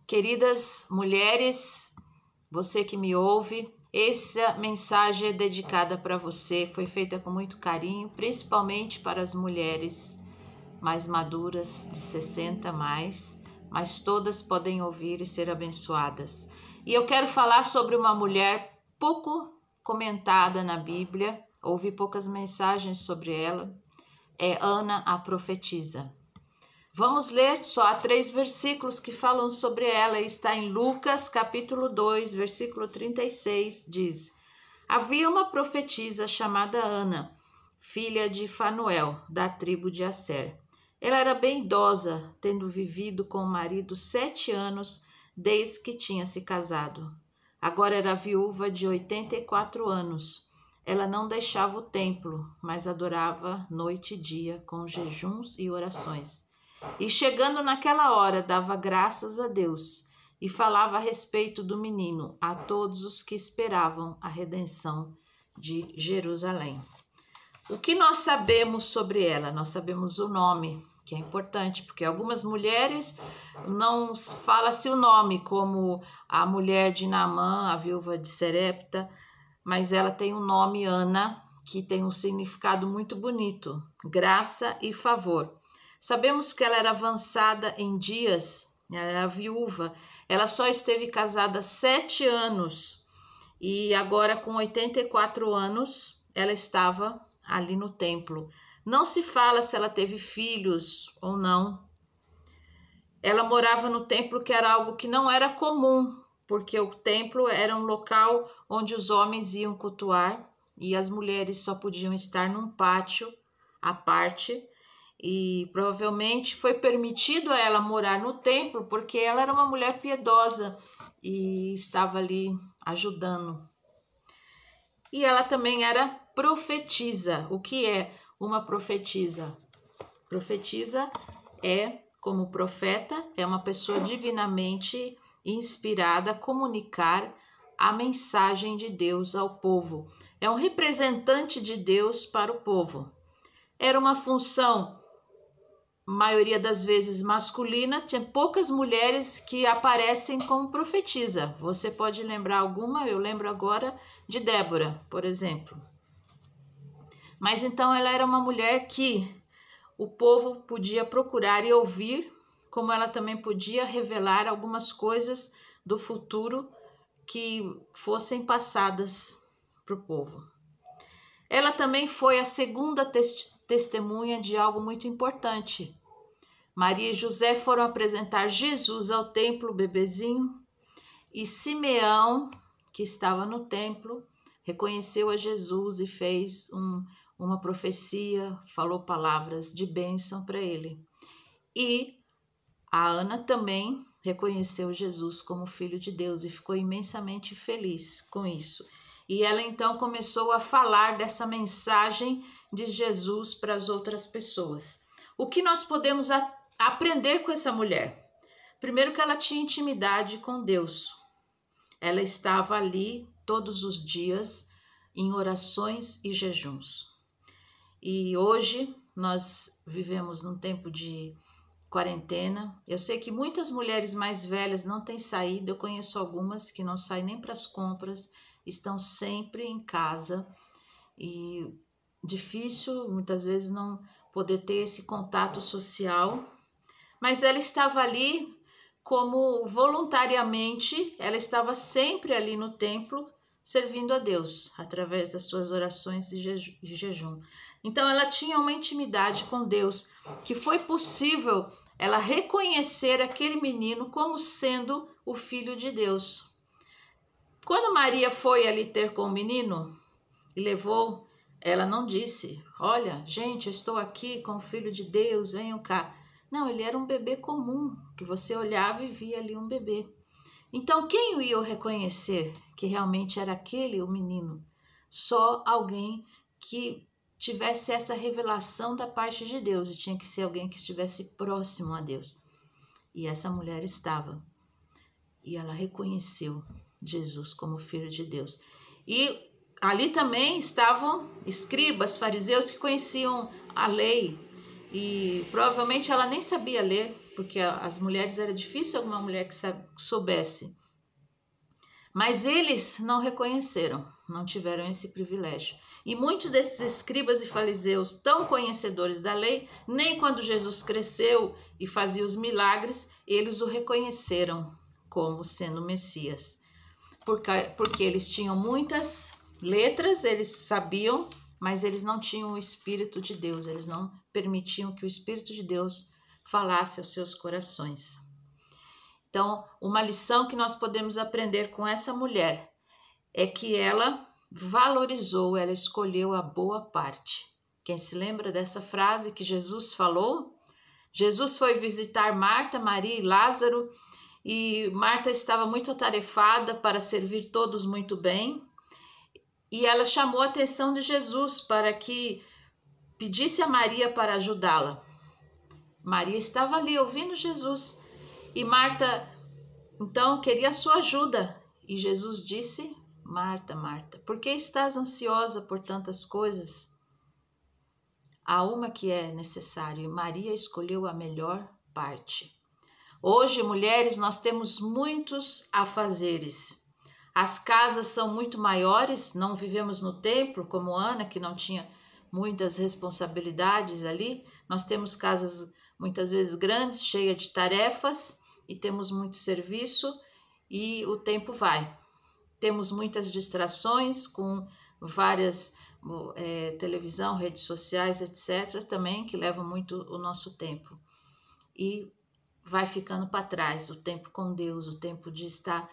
Queridas mulheres, você que me ouve, essa mensagem é dedicada para você, foi feita com muito carinho, principalmente para as mulheres mais maduras, de 60 mais, mas todas podem ouvir e ser abençoadas. E eu quero falar sobre uma mulher pouco comentada na Bíblia, ouvi poucas mensagens sobre ela, é Ana a profetisa. Vamos ler só há 3 versículos que falam sobre ela. Está em Lucas, capítulo 2, versículo 36, diz: Havia uma profetisa chamada Ana, filha de Fanuel, da tribo de Asser. Ela era bem idosa, tendo vivido com o marido 7 anos desde que tinha se casado. Agora era viúva de 84 anos. Ela não deixava o templo, mas adorava noite e dia com jejuns e orações. E chegando naquela hora, dava graças a Deus e falava a respeito do menino a todos os que esperavam a redenção de Jerusalém. O que nós sabemos sobre ela? Nós sabemos o nome, que é importante, porque algumas mulheres não fala-se o nome, como a mulher de Naamã, a viúva de Serepta, mas ela tem o nome Ana, que tem um significado muito bonito, graça e favor. Sabemos que ela era avançada em dias, ela era viúva, ela só esteve casada 7 anos e agora com 84 anos ela estava ali no templo. Não se fala se ela teve filhos ou não. Ela morava no templo, que era algo que não era comum, porque o templo era um local onde os homens iam cultuar e as mulheres só podiam estar num pátio à parte. E provavelmente foi permitido a ela morar no templo porque ela era uma mulher piedosa e estava ali ajudando. E ela também era profetisa. O que é uma profetisa? Profetisa é, como profeta, é uma pessoa divinamente inspirada a comunicar a mensagem de Deus ao povo. É um representante de Deus para o povo. Era uma função, maioria das vezes masculina, tinha poucas mulheres que aparecem como profetisa. Você pode lembrar alguma? Eu lembro agora de Débora, por exemplo. Mas então ela era uma mulher que o povo podia procurar e ouvir, como ela também podia revelar algumas coisas do futuro que fossem passadas para o povo. Ela também foi a segunda testemunha de algo muito importante. Maria e José foram apresentar Jesus ao templo, bebezinho, e Simeão, que estava no templo, reconheceu a Jesus e fez uma profecia, falou palavras de bênção para ele. E a Ana também reconheceu Jesus como filho de Deus e ficou imensamente feliz com isso. E ela então começou a falar dessa mensagem de Jesus para as outras pessoas. O que nós podemos aprender com essa mulher? Primeiro, que ela tinha intimidade com Deus. Ela estava ali todos os dias em orações e jejuns. E hoje nós vivemos num tempo de quarentena. Eu sei que muitas mulheres mais velhas não têm saído. Eu conheço algumas que não saem nem para as compras, estão sempre em casa. E difícil muitas vezes não poder ter esse contato social. Mas ela estava ali como voluntariamente, ela estava sempre ali no templo, servindo a Deus, através das suas orações e jejum. Então ela tinha uma intimidade com Deus, que foi possível ela reconhecer aquele menino como sendo o filho de Deus. Quando Maria foi ali ter com o menino e levou, ela não disse: olha, gente, eu estou aqui com o filho de Deus, venham cá. Não, ele era um bebê comum, que você olhava e via ali um bebê. Então, quem o ia reconhecer que realmente era aquele o menino? Só alguém que tivesse essa revelação da parte de Deus, e tinha que ser alguém que estivesse próximo a Deus. E essa mulher estava. E ela reconheceu Jesus como filho de Deus. E ali também estavam escribas, fariseus que conheciam a lei. E provavelmente ela nem sabia ler, porque as mulheres era difícil alguma mulher que soubesse. Mas eles não reconheceram, não tiveram esse privilégio. E muitos desses escribas e fariseus, tão conhecedores da lei, nem quando Jesus cresceu e fazia os milagres, eles o reconheceram como sendo Messias. Porque eles tinham muitas letras, eles sabiam, mas eles não tinham o Espírito de Deus, eles não permitiam que o Espírito de Deus falasse aos seus corações. Então, uma lição que nós podemos aprender com essa mulher é que ela valorizou, ela escolheu a boa parte. Quem se lembra dessa frase que Jesus falou? Jesus foi visitar Marta, Maria e Lázaro, e Marta estava muito atarefada para servir todos muito bem, e ela chamou a atenção de Jesus para que pedisse a Maria para ajudá-la. Maria estava ali ouvindo Jesus, e Marta, então, queria a sua ajuda. E Jesus disse: Marta, Marta, por que estás ansiosa por tantas coisas? Há uma que é necessária, e Maria escolheu a melhor parte. Hoje, mulheres, nós temos muitos afazeres. As casas são muito maiores, não vivemos no templo, como Ana, que não tinha muitas responsabilidades ali. Nós temos casas muitas vezes grandes, cheias de tarefas, e temos muito serviço, e o tempo vai. Temos muitas distrações com várias televisão, redes sociais, etc., também, que levam muito o nosso tempo. E vai ficando para trás o tempo com Deus, o tempo de estar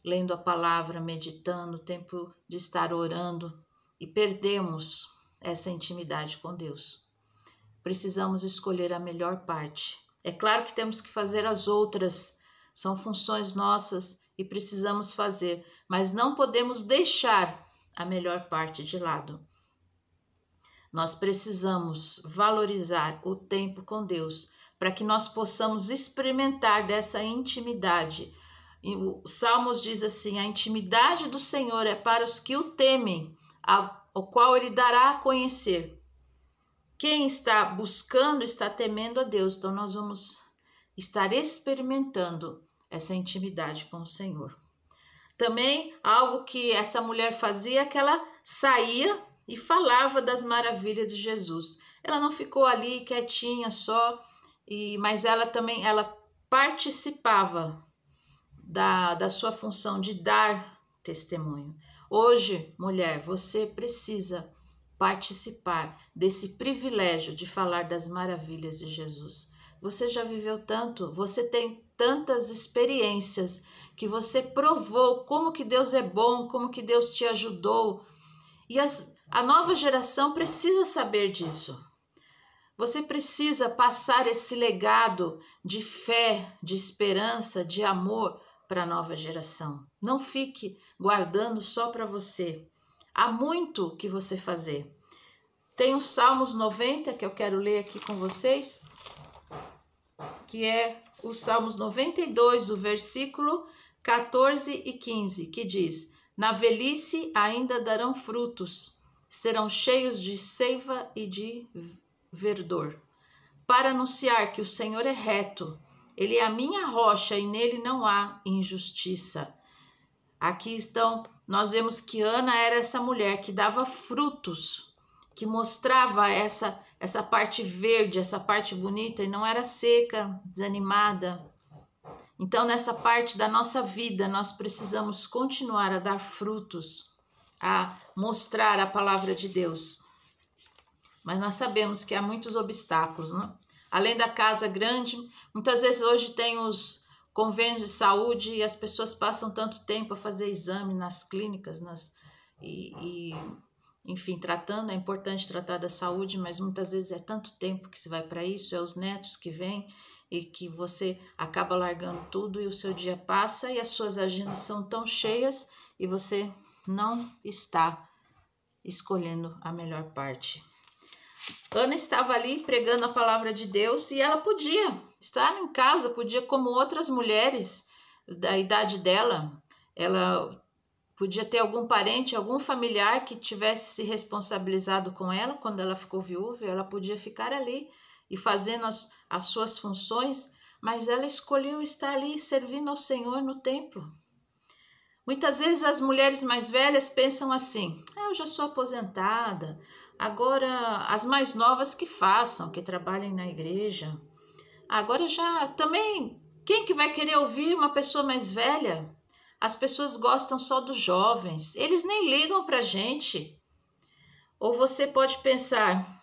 lendo a palavra, meditando, o tempo de estar orando, e perdemos essa intimidade com Deus. Precisamos escolher a melhor parte. É claro que temos que fazer as outras, são funções nossas e precisamos fazer, mas não podemos deixar a melhor parte de lado. Nós precisamos valorizar o tempo com Deus para que nós possamos experimentar dessa intimidade. E o Salmos diz assim: a intimidade do Senhor é para os que o temem, ao qual ele dará a conhecer. Quem está buscando está temendo a Deus, então nós vamos estar experimentando essa intimidade com o Senhor. Também algo que essa mulher fazia é que ela saía e falava das maravilhas de Jesus. Ela não ficou ali quietinha só, mas ela também participava da sua função de dar testemunho. Hoje, mulher, você precisa participar desse privilégio de falar das maravilhas de Jesus. Você já viveu tanto, você tem tantas experiências que você provou como que Deus é bom, como que Deus te ajudou. E a nova geração precisa saber disso. Você precisa passar esse legado de fé, de esperança, de amor para a nova geração. Não fique guardando só para você. Há muito que você fazer. Tem o Salmos 90 que eu quero ler aqui com vocês, que é o Salmos 92, o versículo 14 e 15, que diz: na velhice ainda darão frutos, serão cheios de seiva e de verdor, para anunciar que o Senhor é reto, ele é a minha rocha e nele não há injustiça. Aqui nós vemos que Ana era essa mulher que dava frutos, que mostrava essa parte verde, essa parte bonita, e não era seca, desanimada. Então, nessa parte da nossa vida, nós precisamos continuar a dar frutos, a mostrar a palavra de Deus. Mas nós sabemos que há muitos obstáculos, né? Além da casa grande, muitas vezes hoje tem os convênios de saúde e as pessoas passam tanto tempo a fazer exame nas clínicas, enfim, tratando. É importante tratar da saúde, mas muitas vezes é tanto tempo que se vai para isso, é os netos que vêm e que você acaba largando tudo e o seu dia passa e as suas agendas são tão cheias e você não está escolhendo a melhor parte. Ana estava ali pregando a palavra de Deus e ela podia estar em casa, podia, como outras mulheres da idade dela, ela podia ter algum parente, algum familiar que tivesse se responsabilizado com ela quando ela ficou viúva, ela podia ficar ali e fazendo as suas funções, mas ela escolheu estar ali servindo ao Senhor no templo. Muitas vezes as mulheres mais velhas pensam assim: eu já sou aposentada, agora as mais novas que façam, que trabalhem na igreja. Agora já também, quem que vai querer ouvir uma pessoa mais velha? As pessoas gostam só dos jovens, eles nem ligam para a gente. Ou você pode pensar: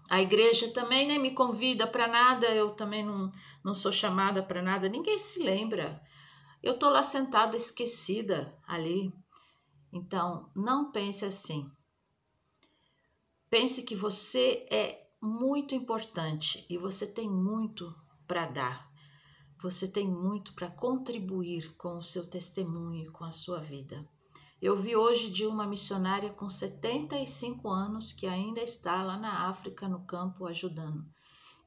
a igreja também nem me convida para nada, eu também não sou chamada para nada, ninguém se lembra. Eu estou lá sentada, esquecida ali. Então, não pense assim. Pense que você é muito importante e você tem muito para dar. Você tem muito para contribuir com o seu testemunho e com a sua vida. Eu vi hoje de uma missionária com 75 anos que ainda está lá na África, no campo, ajudando.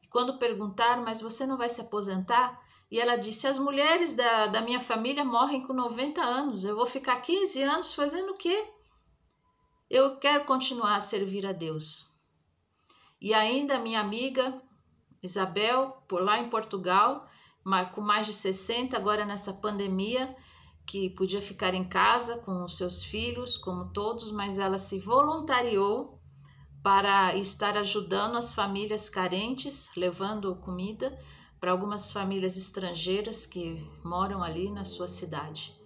E quando perguntaram, mas você não vai se aposentar? E ela disse: as mulheres da minha família morrem com 90 anos, eu vou ficar 15 anos fazendo o quê? Eu quero continuar a servir a Deus. E ainda minha amiga Isabel, por lá em Portugal, com mais de 60, agora nessa pandemia, que podia ficar em casa com os seus filhos, como todos, mas ela se voluntariou para estar ajudando as famílias carentes, levando comida para algumas famílias estrangeiras que moram ali na sua cidade.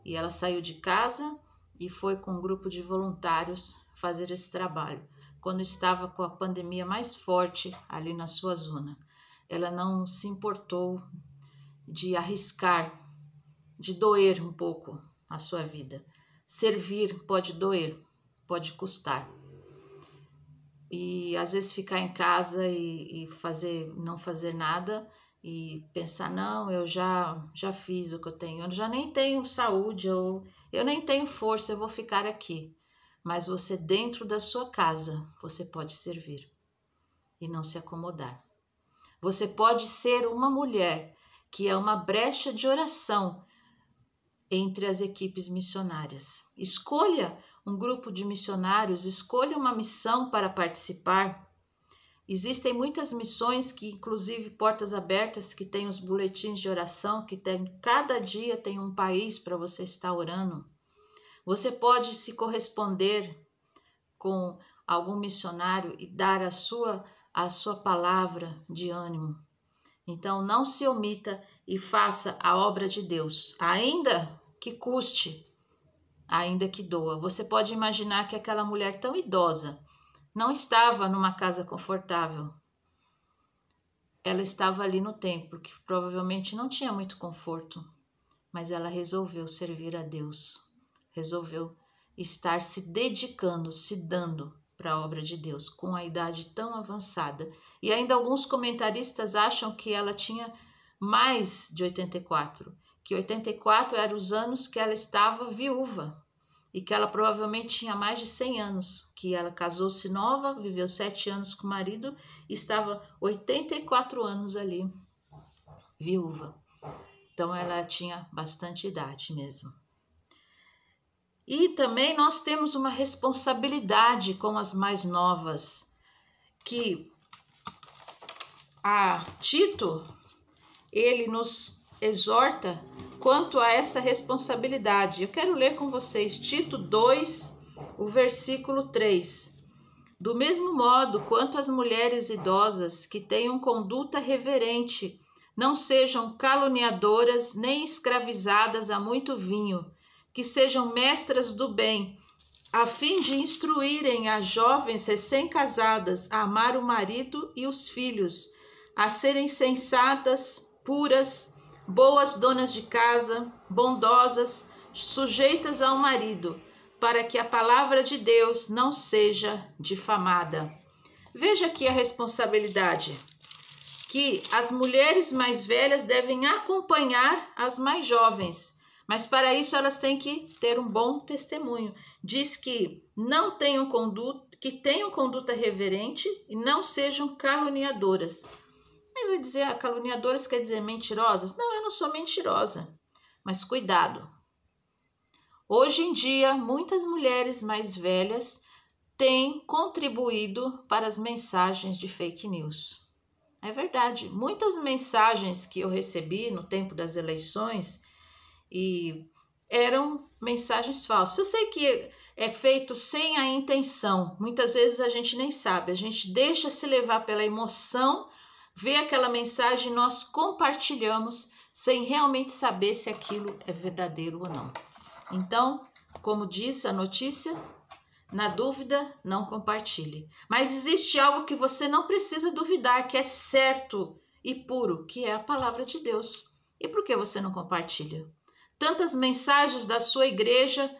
E ela saiu de casa e foi com um grupo de voluntários fazer esse trabalho, quando estava com a pandemia mais forte ali na sua zona. Ela não se importou de arriscar, de doer um pouco a sua vida. Servir pode doer, pode custar. E às vezes ficar em casa e não fazer nada e pensar: não, eu já fiz o que eu tenho, eu já nem tenho saúde, eu nem tenho força, eu vou ficar aqui. Mas você, dentro da sua casa, você pode servir e não se acomodar. Você pode ser uma mulher que é uma brecha de oração entre as equipes missionárias. Escolha um grupo de missionários, escolha uma missão para participar. Existem muitas missões que, inclusive Portas Abertas, que tem os boletins de oração, que cada dia tem um país para você estar orando. Você pode se corresponder com algum missionário e dar a sua palavra de ânimo. Então, não se omita e faça a obra de Deus, ainda que custe, ainda que doa. Você pode imaginar que aquela mulher tão idosa não estava numa casa confortável. Ela estava ali no templo, que provavelmente não tinha muito conforto, mas ela resolveu servir a Deus. Resolveu estar se dedicando, se dando para a obra de Deus, com a idade tão avançada. E ainda alguns comentaristas acham que ela tinha mais de 84, que 84 eram os anos que ela estava viúva, e que ela provavelmente tinha mais de 100 anos, que ela casou-se nova, viveu 7 anos com o marido, e estava 84 anos ali, viúva. Então ela tinha bastante idade mesmo. E também nós temos uma responsabilidade com as mais novas, que a Tito, ele nos exorta quanto a essa responsabilidade. Eu quero ler com vocês Tito 2, o versículo 3. Do mesmo modo, quanto as mulheres idosas que tenham conduta reverente, não sejam caluniadoras nem escravizadas a muito vinho, que sejam mestras do bem, a fim de instruírem as jovens recém-casadas a amar o marido e os filhos, a serem sensatas, puras, boas donas de casa, bondosas, sujeitas ao marido, para que a palavra de Deus não seja difamada. Veja aqui a responsabilidade, que as mulheres mais velhas devem acompanhar as mais jovens, mas para isso elas têm que ter um bom testemunho. Diz que que tenham conduta reverente e não sejam caluniadoras. Ele vai dizer, caluniadoras quer dizer mentirosas? Não, eu não sou mentirosa, mas cuidado. Hoje em dia, muitas mulheres mais velhas têm contribuído para as mensagens de fake news. É verdade. Muitas mensagens que eu recebi no tempo das eleições e eram mensagens falsas. Eu sei que é feito sem a intenção. Muitas vezes a gente nem sabe. A gente deixa se levar pela emoção, vê aquela mensagem e nós compartilhamos sem realmente saber se aquilo é verdadeiro ou não. Então, como diz a notícia, na dúvida, não compartilhe. Mas existe algo que você não precisa duvidar, que é certo e puro, que é a palavra de Deus. E por que você não compartilha? Tantas mensagens da sua igreja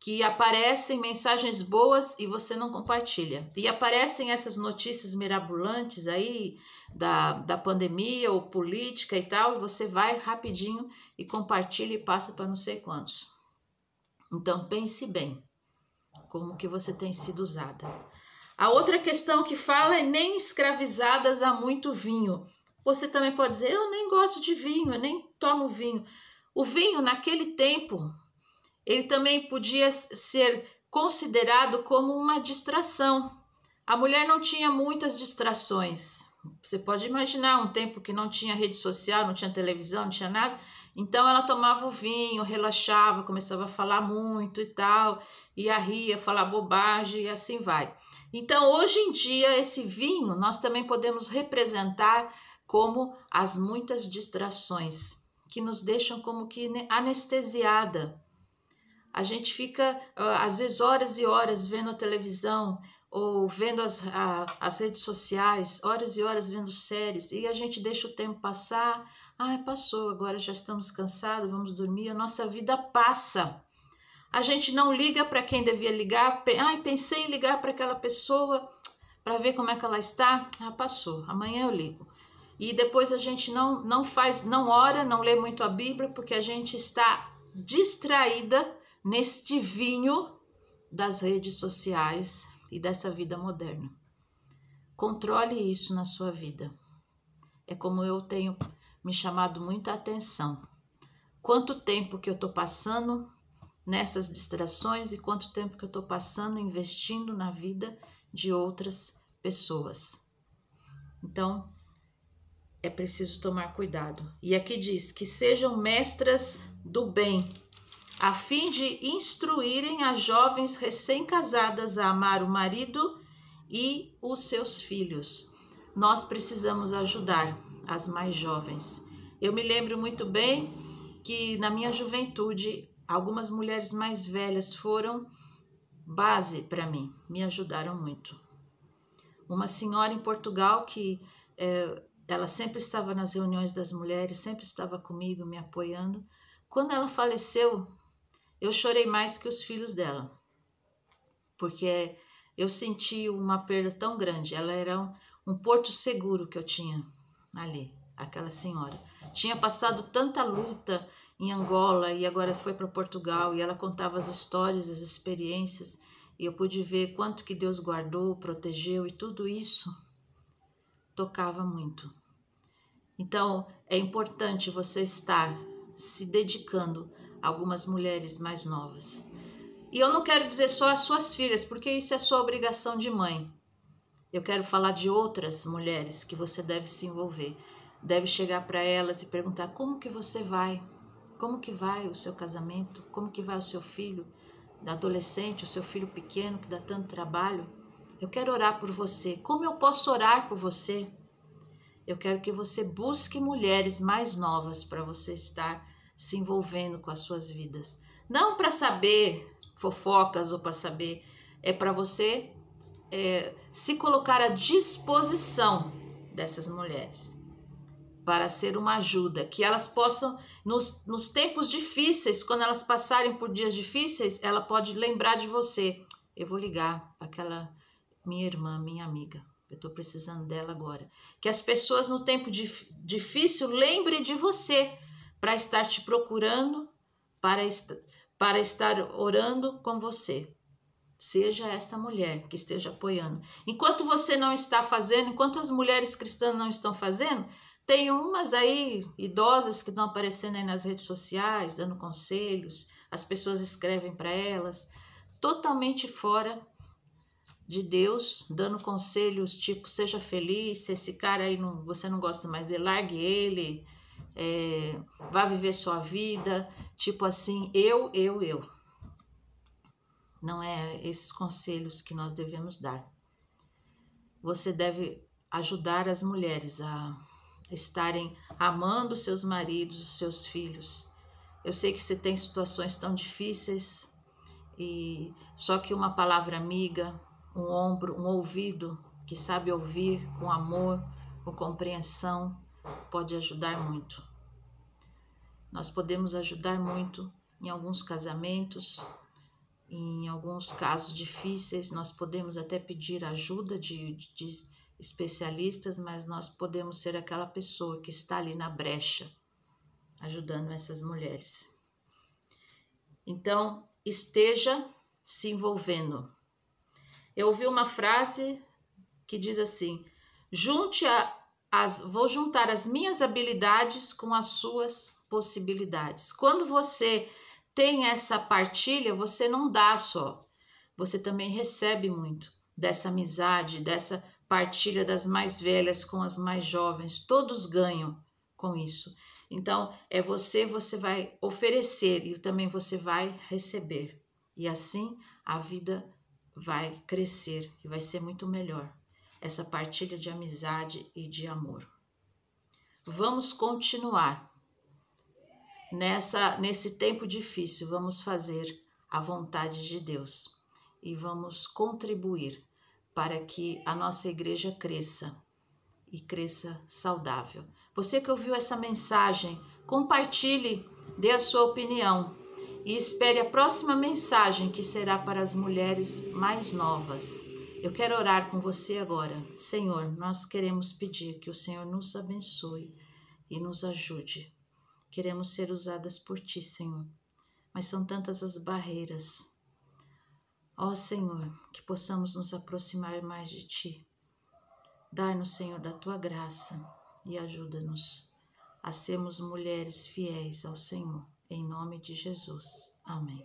que aparecem mensagens boas e você não compartilha. E aparecem essas notícias mirabolantes aí da pandemia ou política e tal, e você vai rapidinho e compartilha e passa para não sei quantos. Então pense bem como que você tem sido usada. A outra questão que fala é nem escravizadas a muito vinho. Você também pode dizer, eu nem gosto de vinho, eu nem tomo vinho. O vinho, naquele tempo, ele também podia ser considerado como uma distração. A mulher não tinha muitas distrações. Você pode imaginar um tempo que não tinha rede social, não tinha televisão, não tinha nada. Então ela tomava o vinho, relaxava, começava a falar muito e tal, ia rir, falar bobagem e assim vai. Então hoje em dia esse vinho nós também podemos representar como as muitas distrações que nos deixam como que anestesiada. A gente fica às vezes horas e horas vendo a televisão ou vendo as redes sociais, horas e horas vendo séries, e a gente deixa o tempo passar. Passou, agora já estamos cansados, vamos dormir, a nossa vida passa. A gente não liga para quem devia ligar. Pensei em ligar para aquela pessoa para ver como é que ela está. Passou, amanhã eu ligo. E depois a gente não ora, não lê muito a Bíblia, porque a gente está distraída neste vinho das redes sociais e dessa vida moderna. Controle isso na sua vida. É como eu tenho me chamado muita atenção. Quanto tempo que eu estou passando nessas distrações e quanto tempo que eu estou passando investindo na vida de outras pessoas. Então, é preciso tomar cuidado. E aqui diz que sejam mestras do bem, a fim de instruírem as jovens recém-casadas a amar o marido e os seus filhos. Nós precisamos ajudar as mais jovens. Eu me lembro muito bem que na minha juventude, algumas mulheres mais velhas foram base para mim, me ajudaram muito. Uma senhora em Portugal que ela sempre estava nas reuniões das mulheres, sempre estava comigo, me apoiando. Quando ela faleceu, eu chorei mais que os filhos dela, porque eu senti uma perda tão grande. Ela era um porto seguro que eu tinha ali, aquela senhora. Tinha passado tanta luta em Angola e agora foi para Portugal, e ela contava as histórias, as experiências, e eu pude ver quanto que Deus guardou, protegeu, e tudo isso tocava muito. Então, é importante você estar se dedicando a algumas mulheres mais novas. E eu não quero dizer só as suas filhas, porque isso é sua obrigação de mãe. Eu quero falar de outras mulheres que você deve se envolver. Deve chegar para elas e perguntar como que você vai, como que vai o seu casamento, como que vai o seu filho adolescente, o seu filho pequeno que dá tanto trabalho. Eu quero orar por você. Como eu posso orar por você? Eu quero que você busque mulheres mais novas para você estar se envolvendo com as suas vidas. Não para saber fofocas ou para saber, é para você se colocar à disposição dessas mulheres para ser uma ajuda, que elas possam, nos tempos difíceis, quando elas passarem por dias difíceis, ela pode lembrar de você. Eu vou ligar para aquela minha irmã, minha amiga. Eu estou precisando dela agora. Que as pessoas no tempo difícil lembrem de você para estar te procurando, para estar orando com você. Seja essa mulher que esteja apoiando. Enquanto você não está fazendo, enquanto as mulheres cristãs não estão fazendo, tem umas aí idosas que estão aparecendo aí nas redes sociais, dando conselhos, as pessoas escrevem para elas, totalmente fora de Deus, dando conselhos tipo, seja feliz, se esse cara aí você não gosta mais dele, largue ele, vá viver sua vida, tipo assim, eu. Não é esses conselhos que nós devemos dar. Você deve ajudar as mulheres a estarem amando seus maridos, os seus filhos. Eu sei que você tem situações tão difíceis, e só que uma palavra amiga, um ombro, um ouvido que sabe ouvir com amor, com compreensão, pode ajudar muito. Nós podemos ajudar muito em alguns casamentos, em alguns casos difíceis, nós podemos até pedir ajuda de especialistas, mas nós podemos ser aquela pessoa que está ali na brecha, ajudando essas mulheres. Então, esteja se envolvendo. Eu ouvi uma frase que diz assim: vou juntar as minhas habilidades com as suas possibilidades. Quando você tem essa partilha, você não dá só, você também recebe muito dessa amizade, dessa partilha das mais velhas com as mais jovens. Todos ganham com isso. Então, você vai oferecer e também você vai receber. E assim a vida vai crescer e vai ser muito melhor. Essa partilha de amizade e de amor. Vamos continuar nesse tempo difícil. Vamos fazer a vontade de Deus e vamos contribuir para que a nossa igreja cresça e cresça saudável. Você que ouviu essa mensagem, compartilhe, dê a sua opinião e espere a próxima mensagem, que será para as mulheres mais novas. Eu quero orar com você agora. Senhor, nós queremos pedir que o Senhor nos abençoe e nos ajude. Queremos ser usadas por Ti, Senhor, mas são tantas as barreiras. Ó Senhor, que possamos nos aproximar mais de Ti. Dai-nos, Senhor, da Tua graça e ajuda-nos a sermos mulheres fiéis ao Senhor. Em nome de Jesus. Amém.